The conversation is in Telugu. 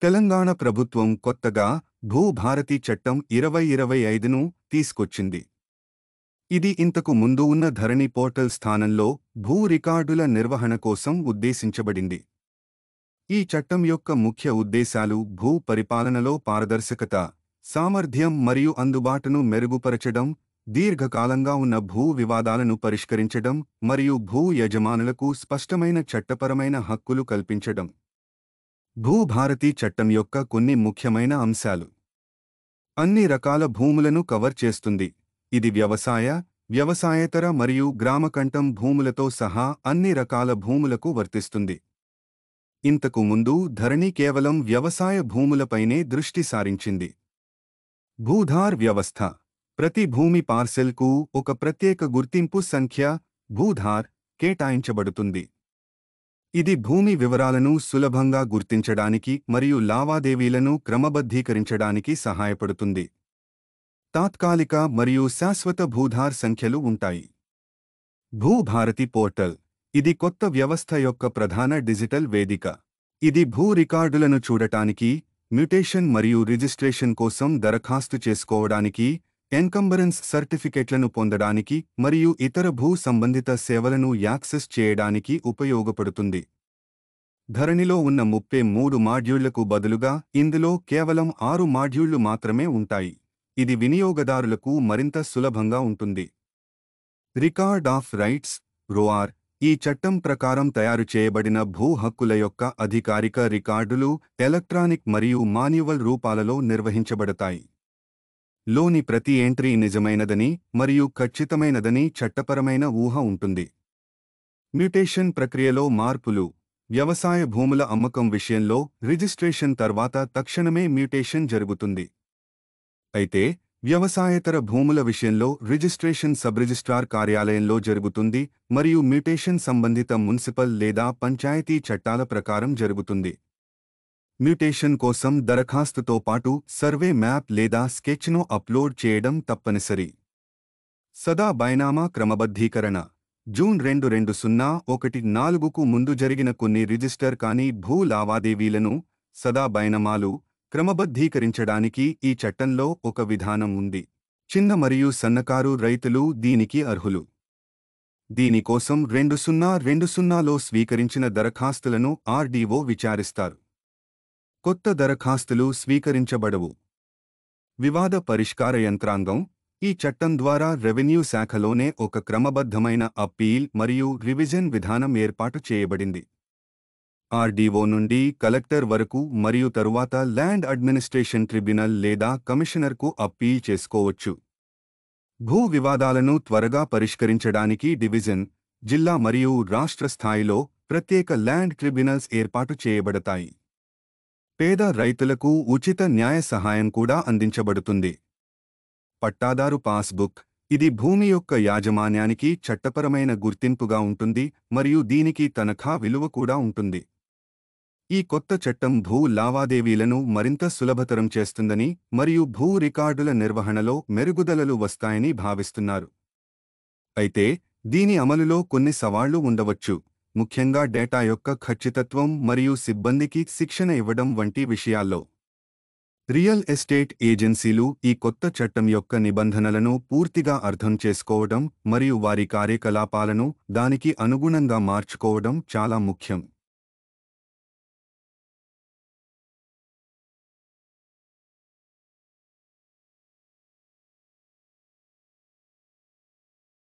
తెలంగాణ ప్రభుత్వం కొత్తగా భూభారతి చట్టం 2025ను తీసుకొచ్చింది. ఇది ఇంతకు ముందు ఉన్న ధరణి పోర్టల్ స్థానంలో భూ రికార్డుల నిర్వహణ కోసం ఉద్దేశించబడింది. ఈ చట్టం యొక్క ముఖ్య ఉద్దేశాలు భూ పరిపాలనలో పారదర్శకత, సామర్థ్యం మరియు అందుబాటును మెరుగుపరచడం, దీర్ఘకాలంగా ఉన్న భూ వివాదాలను పరిష్కరించడం మరియు భూ యజమానులకు స్పష్టమైన చట్టపరమైన హక్కులు కల్పించడం. భూభారతి చట్టం యొక్క కొన్ని ముఖ్యమైన అంశాలు. అన్ని రకాల భూములను కవర్ చేస్తుంది. ఇది వ్యవసాయ, వ్యవసాయేతర మరియు గ్రామకంఠం భూములతో సహా అన్ని రకాల భూములకు వర్తిస్తుంది. ఇంతకు ముందు ధరణి కేవలం వ్యవసాయ భూములపైనే దృష్టి సారించింది. భూధార్ వ్యవస్థ. ప్రతి భూమి పార్సెల్కు ఒక ప్రత్యేక గుర్తింపు సంఖ్య భూధార్ కేటాయించబడుతుంది. ఇది భూమి వివరాలను సులభంగా గుర్తించడానికి మరియు లావాదేవీలను క్రమబద్ధీకరించడానికి సహాయపడుతుంది. తాత్కాలిక మరియు శాశ్వత భూధార్ సంఖ్యలు ఉంటాయి. భూభారతి పోర్టల్. ఇది కొత్త వ్యవస్థ యొక్క ప్రధాన డిజిటల్ వేదిక. ఇది భూ రికార్డులను చూడటానికి, మ్యుటేషన్ మరియు రిజిస్ట్రేషన్ కోసం దరఖాస్తు చేసుకోవడానికి, ఎన్కంబరెన్స్ సర్టిఫికెట్లను పొందడానికి మరియు ఇతర భూ సంబంధిత సేవలను యాక్సెస్ చేయడానికి ఉపయోగపడుతుంది. ధరణిలో ఉన్న 33 మాడ్యూళ్లకు బదులుగా ఇందులో కేవలం 6 మాడ్యూళ్లు మాత్రమే ఉంటాయి. ఇది వినియోగదారులకు మరింత సులభంగా ఉంటుంది. Record of rights (ROR). ఈ చట్టం ప్రకారం తయారు చేయబడిన భూ హక్కుల యొక్క అధికారిక రికార్డులు ఎలక్ట్రానిక్ మరియు మాన్యువల్ రూపాలలో నిర్వహించబడతాయి. లోని ప్రతి ఎంట్రీ నిజమైనదని మరియు ఖచ్చితమైనదని చట్టపరమైన ఊహ ఉంటుంది. మ్యుటేషన్ ప్రక్రియలో మార్పులు. వ్యవసాయ భూముల అమ్మకం విషయంలో రిజిస్ట్రేషన్ తర్వాత తక్షణమే మ్యుటేషన్ జరుగుతుంది. అయితే వ్యవసాయేతర భూముల విషయంలో రిజిస్ట్రేషన్ సబ్రిజిస్ట్రార్ కార్యాలయంలో జరుగుతుంది మరియు మ్యుటేషన్ సంబంధిత మున్సిపల్ లేదా పంచాయతీ చట్టాల ప్రకారం జరుగుతుంది. మ్యుటేషన్ కోసం దరఖాస్తుతో పాటు సర్వే మ్యాప్ లేదా స్కెచ్ను అప్లోడ్ చేయడం తప్పనిసరి. సదా బైనామా క్రమబద్ధీకరణ. జూన్ 2, 2014కు ముందు జరిగిన కొన్ని రిజిస్టర్ కాని భూ లావాదేవీలను సదా బైనామాలు క్రమబద్ధీకరించడానికి ఈ చట్టంలో ఒక విధానం ఉంది. చిన్న మరియు సన్నకారు రైతులు దీనికి అర్హులు. దీనికోసం 2020లో స్వీకరించిన దరఖాస్తులను RDO విచారిస్తారు. కొత్త దరఖాస్తులు స్వీకరించబడవు. వివాద పరిష్కార యంత్రాంగం. ఈ చట్టం ద్వారా రెవెన్యూ శాఖలోనే ఒక క్రమబద్ధమైన అప్పీల్ మరియు రివిజన్ విధానం ఏర్పాటు చేయబడింది. RDO నుండి కలెక్టర్ వరకు మరియు తరువాత ల్యాండ్ అడ్మినిస్ట్రేషన్ ట్రిబ్యునల్ లేదా కమిషనర్కు అప్పీల్ చేసుకోవచ్చు. భూ వివాదాలను త్వరగా పరిష్కరించడానికి డివిజన్, జిల్లా మరియు రాష్ట్ర స్థాయిలో ప్రత్యేక ల్యాండ్ ట్రిబ్యునల్స్ ఏర్పాటు చేయబడతాయి. పేద రైతులకు ఉచిత న్యాయ సహాయం కూడా అందించబడుతుంది. పట్టాదారు పాస్బుక్. ఇది భూమి యొక్క యాజమాన్యానికి చట్టపరమైన గుర్తింపుగా ఉంటుంది మరియు దీనికి తనఖా విలువ కూడా ఉంటుంది. ఈ కొత్త చట్టం భూ లావాదేవీలను మరింత సులభతరం చేస్తుందని మరియు భూ రికార్డుల నిర్వహణలో మెరుగుదలలు వస్తాయని భావిస్తున్నారు. అయితే దీని అమలులో కొన్ని సవాళ్లు ఉండవచ్చు, ముఖ్యంగా డేటా యొక్క ఖచ్చితత్వం మరియు సిబ్బందికి శిక్షణ ఇవ్వడం వంటి విషయాల్లో. రియల్ ఎస్టేట్ ఏజెన్సీలు ఈ కొత్త చట్టం యొక్క నిబంధనలను పూర్తిగా అర్థం చేసుకోవడం మరియు వారి కార్యకలాపాలను దానికి అనుగుణంగా మార్చుకోవడం చాలా ముఖ్యం.